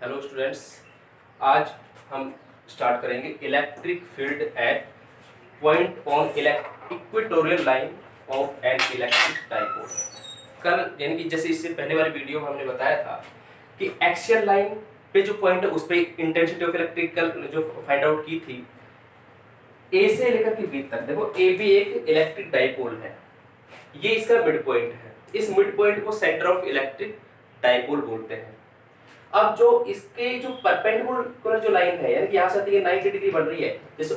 Hello students, आज हम start करेंगे electric field at point on equatorial line of an electric dipole. कल यानी कि जैसे इससे पहले वाली वीडियो में हमने बताया था कि एक्सियल लाइन पे जो पॉइंट है उस पर इंटेंसिटी ऑफ इलेक्ट्रिकल जो फाइंड आउट की थी ए से लेकर के बी तक। देखो ए बी एक इलेक्ट्रिक डाइपोल है, ये इसका मिड पॉइंट है। इस मिड पॉइंट को सेंटर ऑफ इलेक्ट्रिक डाइपोल बोलते हैं। अब जो इसके जो परपेंडिकुलर जो लाइन है यानी कि यहाँ से ये 90 डिग्री बन रही है, जैसे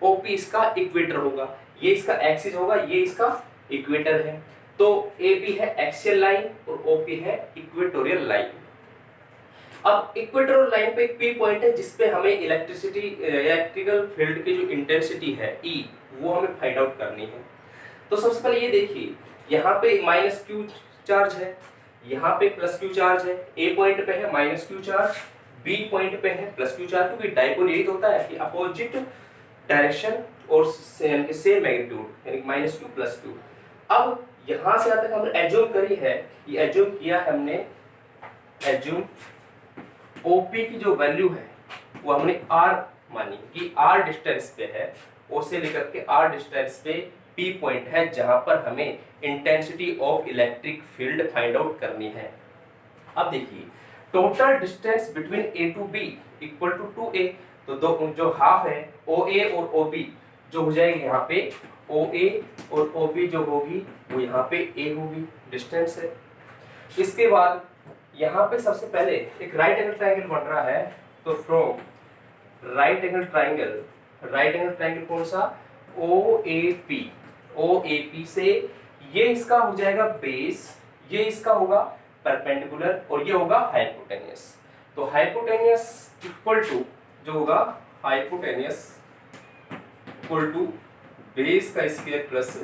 ओपी इसका इक्वेटर होगा, ये इसका एक्सिस होगा, ये इसका इक्वेटर है। तो ए बी है एक्सियल लाइन और ओपी है इक्वेटोरियल लाइन। अब इक्वेटोरियल लाइन पे एक पी पॉइंट है जिसपे हमें इलेक्ट्रिकल फील्ड की जो इंटेंसिटी है ई वो हमें फाइंड आउट करनी है। तो सबसे पहले ये देखिए, यहाँ पे माइनस क्यू चार्ज है, यहाँ पे प्लस क्यू चार्ज है। ए पॉइंट पे है minus Q charge, B point पे है प्लस क्यू चार्ज, क्योंकि डाइपोल यही तो होता है कि अपोजिट डायरेक्शन और सेम मैग्नीट्यूड यानी माइनस क्यू प्लस क्यू। अब यहाँ से यहाँ तक हमने एज्यूम करी है, ये एज्यूम किया है हमने, एज्यूम ओपी की जो वैल्यू है वो हमने आर मानी कि आर डिस्टेंस पे है, ओ से लेकर के आर डिस्टेंस पे पी पॉइंट है जहां पर हमें intensity of electric field find out करनी है। अब देखिए, total distance between A to B equal to 2a, तो दो जो हाफ है ओ ए और ओ बी जो हो जाएगी यहाँ पे ओ ए और ओ बी जो होगी वो यहाँ पे ए होगी, डिस्टेंस है। इसके बाद यहाँ पे सबसे पहले एक राइट एंगल ट्राइंगल बन रहा है, तो फ्रॉम राइट एंगल ट्राइंगल कौन सा, ओ ए पी से ये इसका हो जाएगा बेस, ये इसका होगा परपेंडिकुलर और ये होगा हाइपोटेनियस। तो हाइपोटेनियस इक्वल टू जो होगा हाइपोटेनियस इक्वल टू बेस का स्क्वायर प्लस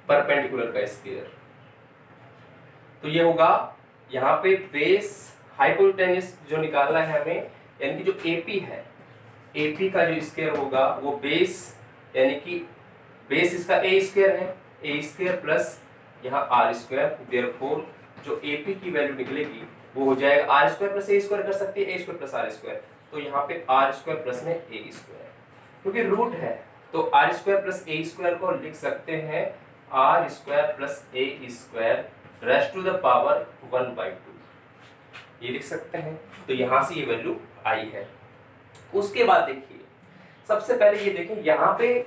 परपेंडिकुलर का स्क्वायर। तो ये होगा यहाँ पे बेस हाइपोटेनियस जो निकालना है हमें, यानी कि जो एपी है, एपी का जो स्क्वायर होगा वो बेस यानी कि बेस इसका ए स्क्वायर है, ए स्क्वायर प्लस यहाँ आर स्क्वायर। देयरफॉर जो एपी की वैल्यू निकलेगी वो हो जाएगा R square plus A square, कर सकते हैं A square plus R square. तो यहाँ पे आर स्क्वायर प्लस में ए स्क्वायर, क्योंकि रूट है तो R square plus A square को लिख सकते हैं R square plus A square raised to the power 1/2, ये लिख सकते हैं। तो यहाँ से ये वैल्यू आई है। उसके बाद देखिए, सबसे पहले ये देखें यहाँ पे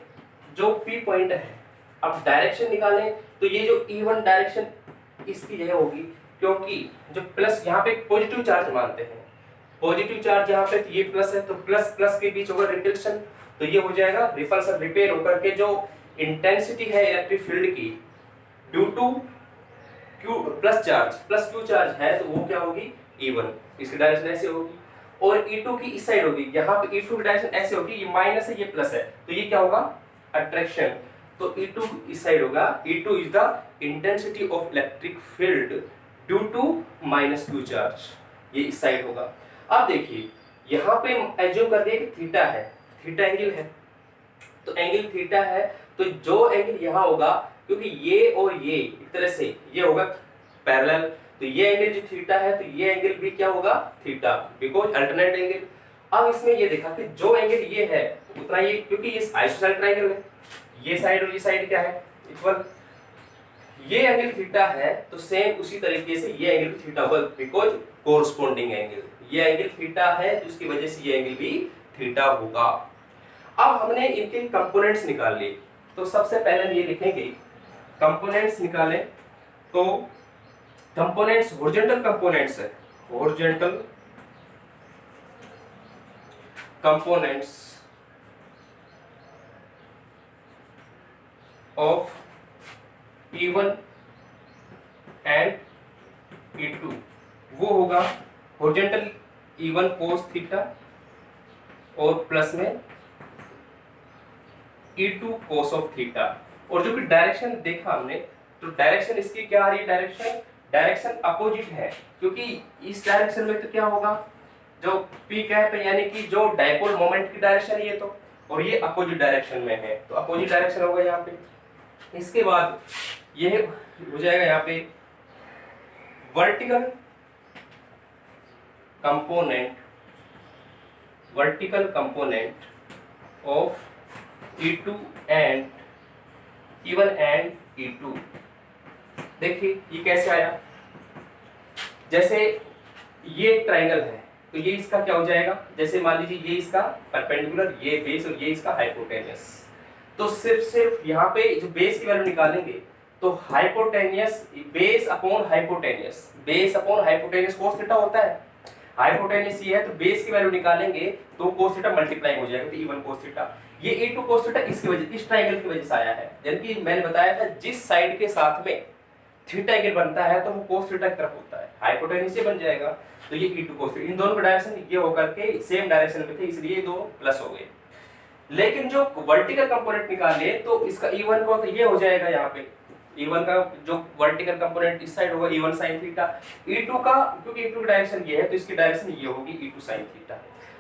जो P पॉइंट है, अब डायरेक्शन निकालें तो ये जो E1 डायरेक्शन इसकी जगह होगी, क्योंकि जो प्लस यहाँ पे पॉजिटिव चार्ज मानते हैं, पॉजिटिव चार्ज यहाँ पे तो ये प्लस है, तो प्लस प्लस के बीच होगा रिपल्शन, तो ये हो जाएगा रिपल्सन, रिपेल होकर के जो इंटेंसिटी है इलेक्ट्रिक फील्ड की due to Q plus Q charge है, तो वो क्या होगी E1, इसकी डायरेक्शन ऐसे होगी, और E2 की इस साइड होगी, यहाँ पे E2 की डायरेक्शन ऐसे होगी, ये माइनस है ये प्लस है, तो ये क्या होगा अट्रैक्शन। तो E2 इस साइड होगा, E2 is the intensity of electric field due to minus Q charge, ये इस साइड होगा। अब देखिए यहाँ पे एज्यूम कर दिया कि थीटा है, थीटा एंगल है, तो एंगल थीटा है, तो जो एंगल यहाँ होगा, क्योंकि ये और ये एक तरह से ये होगा पैरेलल, तो ये एंगल जो थीटा है तो ये एंगल भी क्या होगा थीटा, बिकॉज अल्टरनेट एंगल। अब इसमें ये देखा कि जो एंगल ये है उतना ये, क्योंकि ये आइसोसेलेस ट्रायंगल है, ये साइड और ये साइड क्या है इक्वल, ये एंगल थीटा है, तो सेम उसी तरीके से ये एंगल भी थीटा होगा, बिकॉज कोरस्पोंडिंग एंगल, ये एंगल थीटा है तो उसकी वजह से ये एंगल भी थीटा होगा। अब हमने इनके कंपोनेंट्स निकाल लिए, तो सबसे पहले ये लिखेंगे कंपोनेंट्स निकालें, तो कंपोनेंट्स हॉरिजॉन्टल कंपोनेंट्स है, horizontal components of E1 and E2 वो होगा हॉरिजॉन्टल E1 cos थीटा और प्लस में E2 cos ऑफ थीटा। और जो कि डायरेक्शन देखा हमने, तो डायरेक्शन इसकी क्या आ रही है, डायरेक्शन अपोजिट है, क्योंकि इस डायरेक्शन में तो क्या होगा, जो P कैप है यानी कि जो डाइपोल मोमेंट की डायरेक्शन ये तो, और ये अपोजिट डायरेक्शन में है, तो अपोजिट डायरेक्शन होगा यहाँ पे। इसके बाद ये हो जाएगा यहाँ पे vertical component vertical component of E2 and E1 and E2। देखिए ये कैसे आया, जैसे ये एक ट्राइंगल है तो ये इसका क्या हो जाएगा, जैसे मान लीजिए ये इसका परपेंडिकुलर, ये बेस और ये इसका हाइपोटेनियस। तो सिर्फ यहाँ पे जो बेस की वैल्यू निकालेंगे तो hypotenuse base upon hypotenuse, base upon hypotenuse cos theta होता है। हाइपोटेनियस ये है तो बेस की वैल्यू निकालेंगे तो कोस थीटा मल्टीप्लाई हो जाएगा, तो E1 कोस थीटा। ये E2 कोस थीटा इसकी वजह, इस ट्रायंगल की वजह से आया है। यानी कि मैंने बताया था जिस साइड के साथ में थीटा एंगल बनता है तो वो कोस थीटा की तरफ होता है, हाइपोटेनियस से बन जाएगा। तो ये E2 कोस थीटा, इन दोनों का डायरेक्शन ये होकर के सेम डायरेक्शन में थे इसलिए दो प्लस हो गए। लेकिन जो वर्टिकल कंपोनेंट निकाले तो इसका E1 को तो ये हो जाएगा, यहाँ पे E1 का जो वर्टिकल कंपोनेंट इस साइड होगा E1 sin थीटा। E2 का क्योंकि E2 की डायरेक्शन ये है तो इसकी डायरेक्शन ये होगी E2 sin थीटा।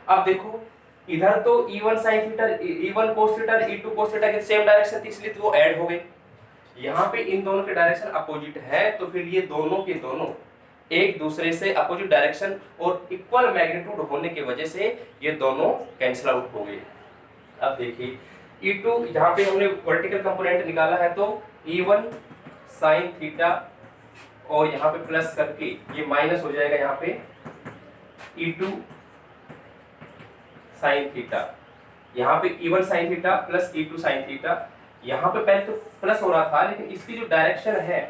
अब देखो इधर तो E1 sin theta, E1 cos theta, E2 cos theta के सेम डायरेक्शन थी इसलिए तो वो ऐड हो गए। यहाँ पे इन दोनों के डायरेक्शन अपोजिट है तो फिर ये दोनों के दोनों एक दूसरे से अपोजिट डायरेक्शन और इक्वल मैग्नीट्यूड होने की वजह से ये दोनों कैंसिल आउट हो गए। अब देखिए E2 यहाँ पे हमने वर्टिकल कंपोनेंट निकाला है तो E1 sin थीटा और यहाँ पे प्लस करके ये माइनस हो जाएगा यहाँ पे E2 sin थीटा, यहाँ पे E1 sin theta plus E2 sin theta. यहाँ पे पहले तो प्लस हो रहा था लेकिन इसकी जो डायरेक्शन है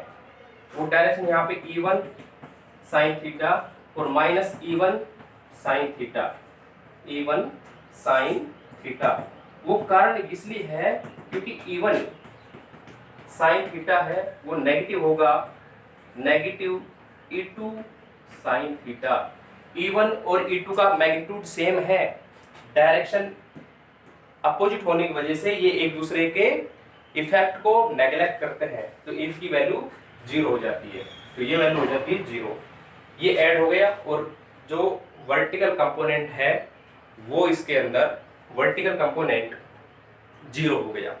वो डायरेक्शन यहाँ पे E1 sin थीटा और minus E1 sin theta, E1 sin theta. वो कारण इसलिए है क्योंकि E1 sin थीटा है वो नेगेटिव होगा, negative E2 sin theta. E1 और E2 का मैग्नीट्यूड सेम है, डायरेक्शन अपोजिट होने की वजह से ये एक दूसरे के इफेक्ट को नेगलेक्ट करते हैं तो इनकी वैल्यू 0 हो जाती है, तो ये वैल्यू हो जाती है 0। ये ऐड हो गया और जो वर्टिकल कंपोनेंट है वो इसके अंदर वर्टिकल कंपोनेंट 0 हो गया।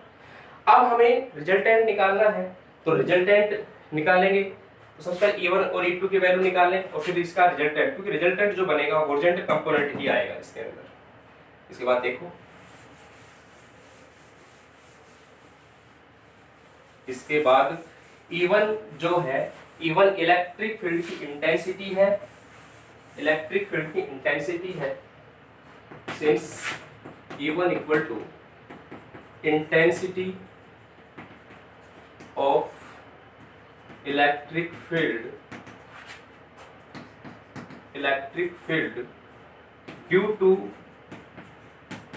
अब हमें रिजल्टेंट निकालना है तो रिजल्टेंट निकालेंगे तो सबसे पहले E1 और E2 की वैल्यू निकालें और फिर इसका रिजल्टेंट, क्योंकि रिजल्टेंट जो बनेगा हॉरिजॉन्टल कंपोनेंट ही आएगा इसके अंदर। इसके बाद देखो इसके बाद E1 जो है, E1 इलेक्ट्रिक फील्ड की इंटेंसिटी है, इलेक्ट्रिक फील्ड की इंटेंसिटी है। Since E1 equal to intensity of electric field due to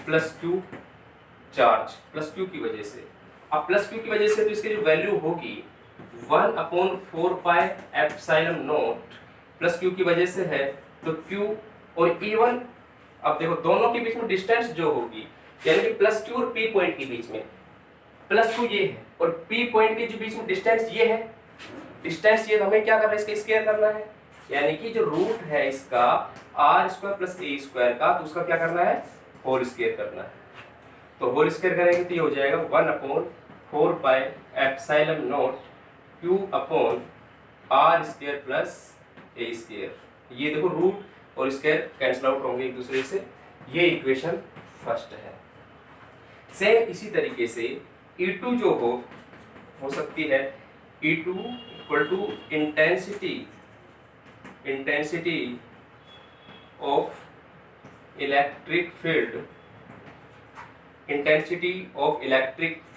plus Q charge, plus Q की वजह से। अब प्लस Q की वजह से तो इसकी जो वैल्यू होगी 1/4 pi epsilon not, plus Q की वजह से है तो Q और E1। अब देखो दोनों के बीच में डिस्टेंस जो होगी यानी कि प्लस Q और P पॉइंट के बीच में प्लस Q ये है और P पॉइंट के जो बीच में डिस्टेंस ये है, डिस्टेंस ये तो हमें क्या करना है, इसका स्क्वायर करना है। यानी कि जो रूट है इसका r² प्लस a² का तो उसका क्या करना है, होल स्क्वायर करना है। तो होल स्क्वायर करेंगे तो ये हो जाएगा 1/4 pi epsilon not Q upon r² plus a²। ये देखो रूट और स्क्वायर कैंसिल आउट होंगे एक दूसरे से, ये इक्वेशन फर्स्ट है। सेम इसी तरीके से E2 जो हो सकती है E2 equal to intensity of electric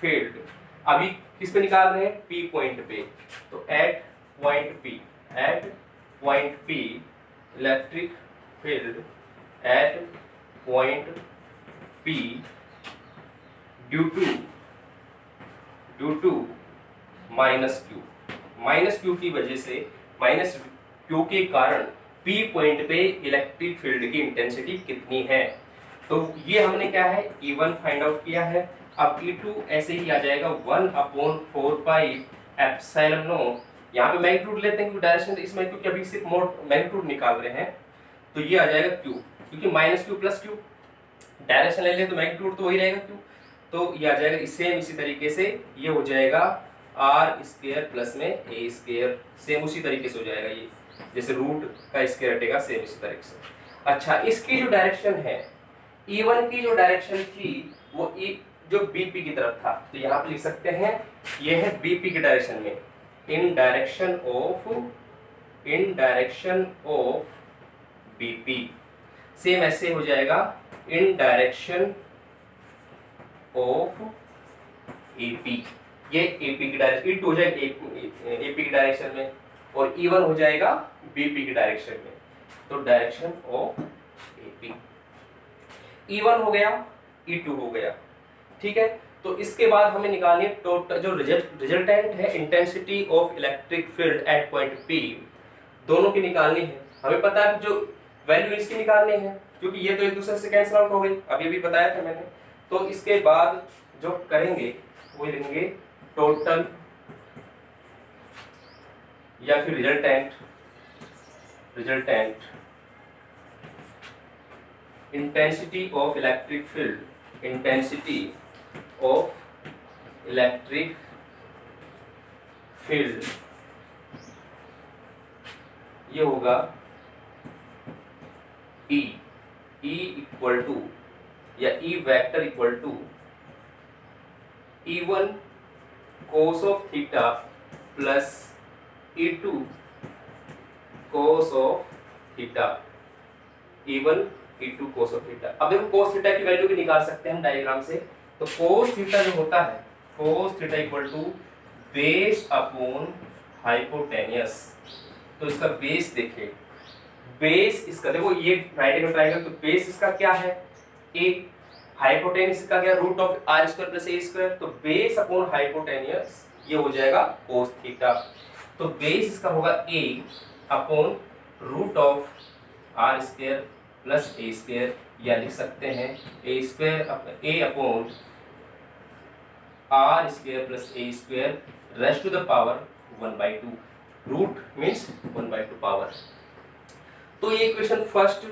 field, अभी किस पे निकाल रहे हैं, P पॉइंट पे। तो at point P electric field at point P due to minus Q की वजह से, माइनस Q के कारण P पॉइंट पे इलेक्ट्रिक फील्ड की इंटेंसिटी कितनी है। तो ये हमने क्या है E1 फाइंड आउट किया है। अब E2 ऐसे ही आ जाएगा 1/4 पाई एप्सिलॉन नॉट। यहाँ पे मैग्नीट्यूड लेते हैं क्योंकि डायरेक्शन इसमें, क्योंकि अभी सिर्फ मैग्नीट्यूड निकाल रहे हैं तो ये आ जाएगा Q, क्योंकि minus Q plus Q direction ले लें तो मैग्नीट्यूड तो वही रहेगा Q। तो ये आ जाएगा सेम इसी तरीके से ये हो जाएगा r² प्लस में a², सेम उसी तरीके से हो जाएगा। ये जैसे रूट का स्क्वायर हटेगा सेम इसी तरीके से। अच्छा, इसकी जो डायरेक्शन है, E1 की जो डायरेक्शन थी वो जो BP की तरफ था, तो यहाँ पे लिख सकते हैं ये है BP की डायरेक्शन में, इन डायरेक्शन ऑफ BP। सेम ऐसे हो जाएगा इन डायरेक्शन ऑफ AP। ये AP की डायरेक्शन, E2 हो जाएगा AP की डायरेक्शन में, और E1 हो जाएगा BP की डायरेक्शन में। तो डायरेक्शन ऑफ AP, E1 हो गया, E2 हो गया, ठीक है। तो इसके बाद हमें निकालनी है टोटल जो रिजल्टेंट है intensity of electric field at point P, दोनों की निकालनी है। हमें पता है जो वैल्यू इसकी निकालनी है, क्योंकि ये तो एक दूसरे से कैंसिल आउट हो गई, अभी भी बताया था मैंने। तो इसके बाद जो करेंगे वो लेंगे टोटल या फिर resultant intensity of electric field, intensity of electric field, ये होगा E इक्वल टू या E vector equal to E1 cos of theta plus E2 cos of theta, E1 E2 cos of theta. अब देखो cos theta की value भी निकाल सकते हैं हम डायग्राम से। तो cos थीटा जो होता है, cos theta equal to base upon hypotenuse. तो इसका बेस देखिए, बेस इसका देखो ये राइट एंगल ट्रायंगल, तो बेस इसका क्या है a, हाइपोटेनियस का क्या root of r square plus a square, तो बेस अपॉन हाइपोटेनियस ये हो जाएगा cos थीटा। तो बेस इसका होगा a upon root of r square plus a square, या लिख सकते हैं a square a upon r square plus a square raised to the power 1/2, root means 1/2 power. तो ये इक्वेशन फर्स्ट,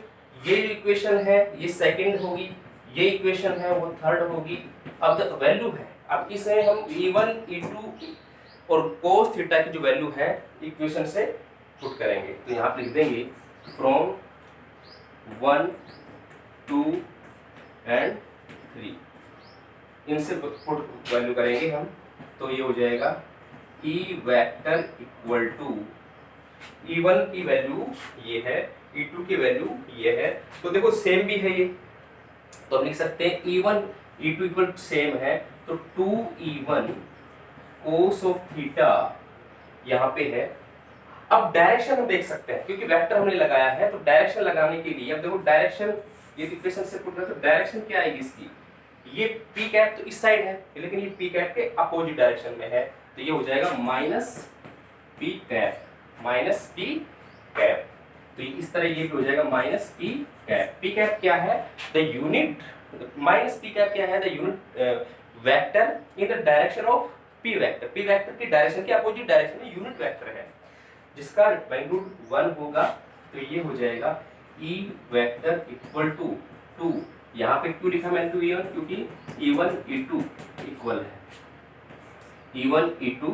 ये इक्वेशन है ये सेकंड होगी, ये इक्वेशन है वो थर्ड होगी। अब द वैल्यू है, अब इसे हम E1 E2 और cos थीटा की जो वैल्यू है इक्वेशन से पुट करेंगे। तो यहाँ पे लिख देंगे फ्रॉम 1 2 एंड 3, इनसे पुट वैल्यू करेंगे हम। तो ये हो जाएगा E vector equal to E1 की वैल्यू ये है, E2 की वैल्यू ये है। तो देखो सेम भी है ये, तो हम लिख सकते हैं E1 E2 इक्वल सेम है, तो 2E1 cos ऑफ थीटा यहाँ पे है। अब डायरेक्शन हम देख सकते हैं, क्योंकि वेक्टर हमने लगाया है, तो डायरेक्शन लगाने के लिए अब देखो डायरेक्शन, ये इक्वेशन से पुट करते, तो डायरेक्शन क्या आएगी इसकी, ये पी कैप तो इस साइड है, लेकिन ये पी कैप के अपोजिट डायरेक्शन में है, तो ये हो जाएगा minus P cap, minus P cap. तो इस तरह ये भी हो जाएगा minus P cap. P cap क्या है, the unit, minus P cap क्या है, the unit vector in the direction of P vector, P vector की डायरेक्शन के अपोजिट डायरेक्शन में यूनिट वेक्टर है, जिसका मैग्नीट्यूड 1 होगा। तो ये हो जाएगा E वेक्टर इक्वल टू 2, यहाँ पे क्यों लिखा मैंने 2E1, क्योंकि E1 E2 इक्वल है, E1 E2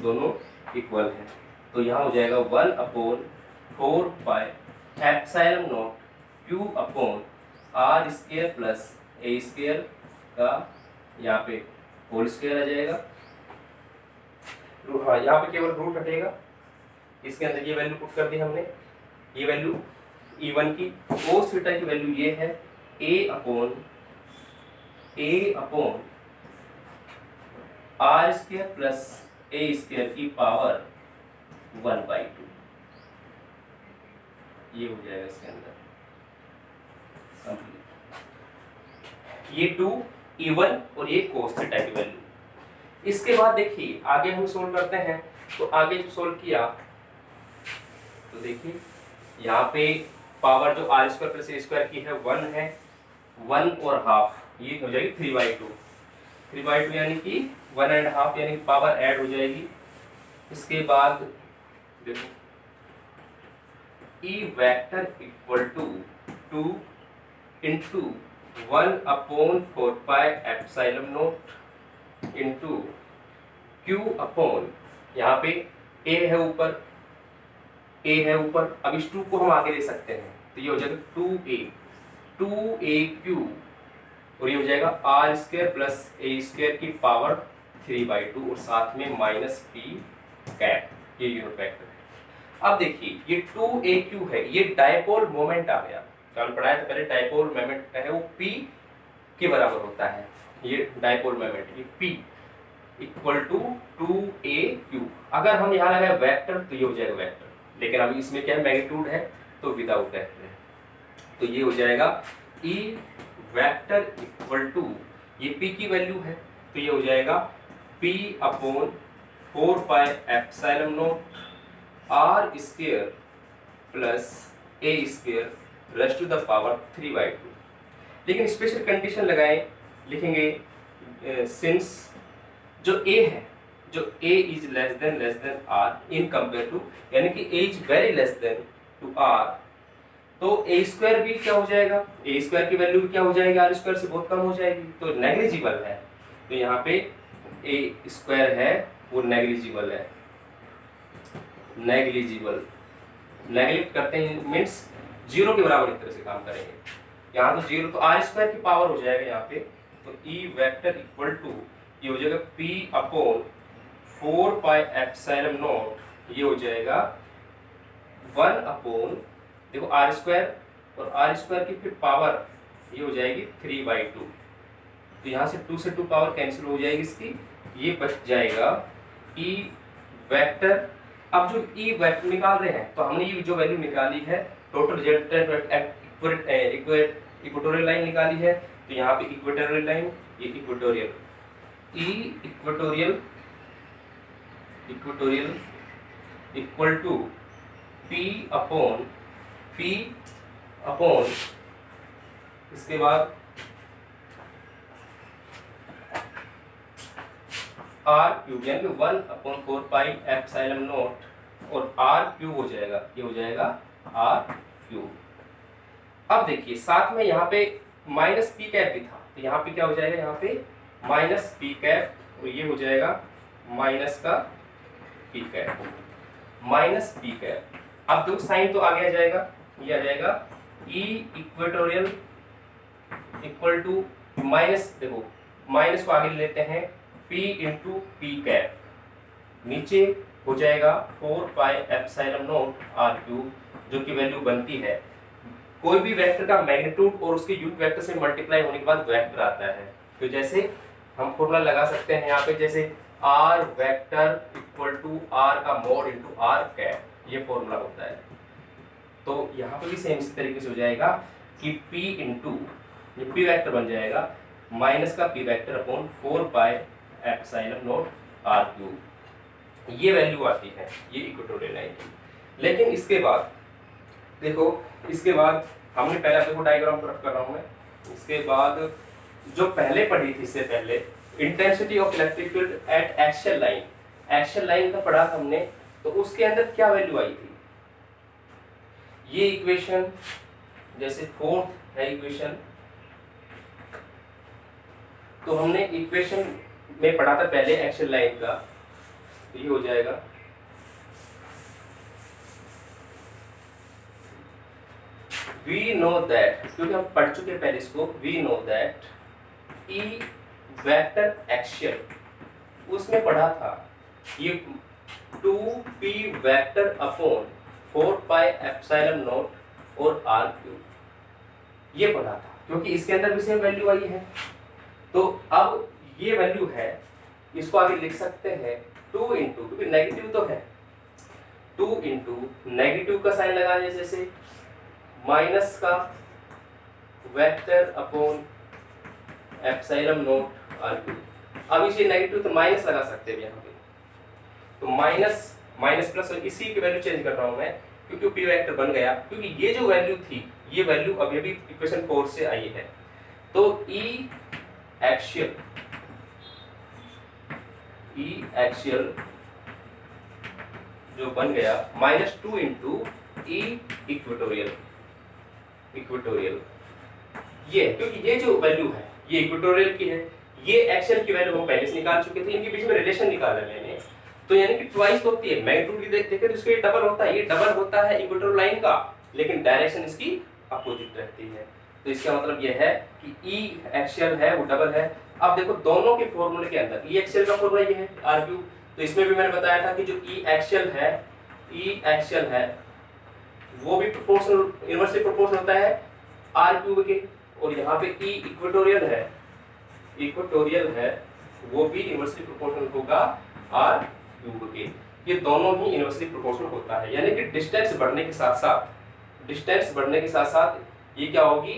दोनों इक्वल है। तो यहाँ हो जाएगा 1/4 pi epsilon not Q upon R square plus A square का यहाँ पे होल स्क्वायर आ जाएगा। हाँ, यहाँ पे केवल रूट हटेगा, इसके अंदर ये वैल्यू पुट कर दी हमने, ये वैल्यू E1 की, cos थीटा की वैल्यू ये है A upon R square plus A square की पावर 1/2, ये हो जाएगा इसके अंदर कंप्लीट। ये 2E1 और ये cos थीटा की वैल्यू। इसके बाद देखिए आगे हम सोल्व करते हैं, तो आगे जो सोल्व किया तो देखिए यहाँ पे पावर जो R square plus A square की है 1 है, 1 और हाफ, ये हो जाएगी 3/2, 3/2 यानी कि 1.5 यानी पावर ऐड हो जाएगी। इसके बाद देखो E vector equal to 2 into 1/4 pi epsilon not into Q upon, यहाँ पे A है ऊपर, A है ऊपर, अब इस 2 को हम आगे ले सकते हैं, तो ये हो जाएगा 2a और ये हो जाएगा R square plus A square की पावर 3/2 और साथ में माइनस पी कैप, ये यूनिट वेक्टर है। अब देखिए ये 2aq है, ये डायपोल मोमेंट आ गया, कल पढ़ाया था पहले, डायपोल मोमेंट है वो p के बराबर होता है, ये डायपोल मोमेंट ये p इक्वल टू 2aq। अगर हम यहाँ लगाए वेक्टर तो ये हो जाएगा वेक्टर, लेकिन अभी इसमें क्या है मैग्नीट्यूड है तो विदाउट वेक्टर है, तो ये हो जाएगा E वेक्टर इक्वल टू, ये P की वैल्यू है तो ये हो जाएगा P upon 4 pi epsilon not R square plus A square raise to the power 3/2। लेकिन स्पेशल कंडीशन लगाएं, लिखेंगे सिंस जो A है, जो A is less than R इन कंपेयर टू, यानी कि A is very less than to R, तो A स्क्वायर भी क्या हो जाएगा, A स्क्वायर की वैल्यू भी क्या हो जाएगी, R स्क्वायर से बहुत कम हो जाएगी, तो नेग्लिजिबल है। तो यहाँ पे A स्क्वायर है वो नेग्लिजिबल है, नेग्लेक्ट करते हैं मीन्स जीरो के बराबर एक तरह से काम करेंगे। यहाँ तो जीरो, तो R स्क्वायर की पावर हो जाएगा यहाँ पे, तो E वेक्टर इक्वल टू ये हो जाएगा P upon 4 pi epsilon not, ये हो जाएगा 1 अपॉन, देखो R स्क्वायर और R स्क्वायर की फिर पावर ये हो जाएगी 3/2, तो यहाँ से 2 से 2 पावर कैंसिल हो जाएगी इसकी, ये बच जाएगा E वेक्टर। अब जो E वेक्टर निकाल रहे हैं तो हमने ये जो वैल्यू निकाली है टोटल रिजल्टेंट इक्वेटोरियल लाइन निकाली है, तो यहाँ पे इक्वेटोरियल लाइन, ये equatorial E equatorial equal to P upon इसके बाद R क्यूब, यानी कि 1 अपॉन 4 पाई एप्सिलॉन नॉट और R क्यूब हो जाएगा, ये हो जाएगा R क्यूब। अब देखिए साथ में यहाँ पे माइनस पी कैप भी था, तो यहाँ पे क्या हो जाएगा, यहाँ पे माइनस पी कैप और ये हो जाएगा माइनस का P cap, minus P cap. अब देखो साइन तो आगे आ जाएगा, ये आ जाएगा E equatorial equal to minus, देखो माइनस को आगे लेते हैं P इंटू पी कैप, नीचे हो जाएगा 4 pi epsilon not R cube, जो की वैल्यू बनती है, कोई भी वेक्टर का मैग्नीट्यूड और उसके यूनिट वेक्टर से मल्टीप्लाई होने के बाद वेक्टर आता है, तो जैसे हम फॉर्मूला लगा सकते हैं यहाँ पे, जैसे R vector equal to R का मोड इंटू R कैप, ये फॉर्मूला होता है। तो यहाँ पे भी सेम इसी तरीके से हो जाएगा कि P इंटू ये P वेक्टर बन जाएगा माइनस का P vector upon 4 pi epsilon not R cube, ये वैल्यू आती है ये इक्वेटोरियल लाइन की। लेकिन इसके बाद देखो, इसके बाद हमने पहले, देखो डायग्राम ड्रॉ कर रहा हूँ मैं, इसके बाद जो पहले पढ़ी थी इससे पहले intensity of electric field eight axial line का पढ़ा था हमने, तो उसके अंदर क्या वैल्यू आई थी, ये इक्वेशन, जैसे फोर्थ है इक्वेशन, तो हमने इक्वेशन में पढ़ा था पहले एक्सियल लाइन का, तो ये हो जाएगा we know that, क्योंकि हम पढ़ चुके हैं पहले इसको, we know that E vector axial, उसमें पढ़ा था ये 2p vector upon 4 pi epsilon not और R क्यूब, ये पढ़ा था, क्योंकि इसके अंदर भी सेम वैल्यू आई है। तो अब ये वैल्यू है, इसको आगे लिख सकते हैं 2 इंटू, क्योंकि नेगेटिव तो है, 2 इंटू नेगेटिव का साइन लगाने जैसे माइनस का vector upon epsilon not R cube. अब इसे नेगेटिव तो माइनस लगा सकते हैं यहाँ पे, तो माइनस प्लस, और इसी की वैल्यू चेंज कर रहा हूँ मैं क्योंकि P वेक्टर बन गया, क्योंकि ये जो वैल्यू थी ये वैल्यू अभी भी इक्वेशन 4 से आई है, तो E एक्सियल जो बन गया -2 इंटू E इक्वेटोरियल, ये क्योंकि ये जो वैल्यू है ये इक्वेटोरियल की है, ये एक्सियल की वैल्यू हम पहले से निकाल चुके थे, इनके बीच में रिलेशन निकाला मैंने, तो यानी कि ट्वाइस होती है मैग्नीट्यूड की देखे तो इसको ये डबल होता है, ये डबल होता है इक्वेटोरियल लाइन का, लेकिन डायरेक्शन इसकी अपोजिट रहती है। तो इसका मतलब यह है कि ई एक्सियल है वो डबल है। अब देखो दोनों के फॉर्मूले के अंदर ई एक्सियल का फॉर्मूला ये है आर क्यूब, तो इसमें भी मैंने बताया था कि जो ई एक्सियल है वो भी प्रोपोर्शनल इनवर्सली प्रोपोर्शनल होता है आर क्यूब के, और यहाँ पे ई इक्वेटोरियल है वो भी इनवर्सली प्रोपोर्शनल होगा आर क्यूब के। ये दोनों ही इनवर्सली प्रोपोर्शनल होता है, यानी कि डिस्टेंस बढ़ने के साथ साथ ये क्या होगी,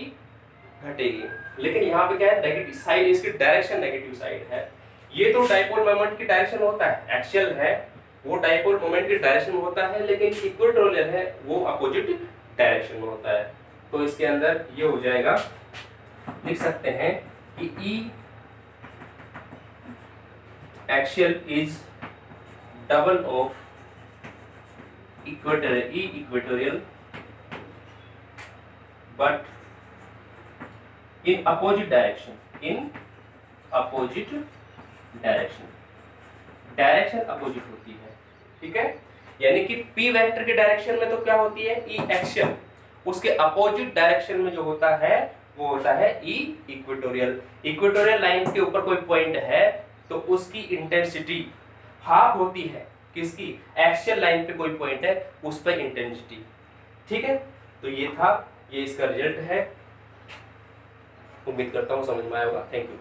घटेगी। लेकिन यहाँ पे क्या है, नेगेटिव साइड, इसकी डायरेक्शन नेगेटिव साइड है। ये तो डाइपोल मोमेंट की डायरेक्शन होता है, एक्सियल है वो डाइपोल मोमेंट की डायरेक्शन में होता है, लेकिन इक्वेटोरियल है वो अपोजिट डायरेक्शन में होता है। तो इसके अंदर ये हो जाएगा, लिख सकते हैं कि E axial is double of equatorial but in opposite direction, direction opposite होती है, ठीक है। यानी कि पी वेक्टर के डायरेक्शन में तो क्या होती है ई एक्सियल, उसके अपोजिट डायरेक्शन में जो होता है वो होता है ई इक्वेटोरियल लाइन के ऊपर कोई पॉइंट है तो उसकी इंटेंसिटी हाफ होती है किसकी, एक्सियल लाइन पे कोई पॉइंट है उस पर इंटेंसिटी, ठीक है। तो ये था, ये इसका रिजल्ट है। उम्मीद करता हूँ समझ में आया होगा। Thank you.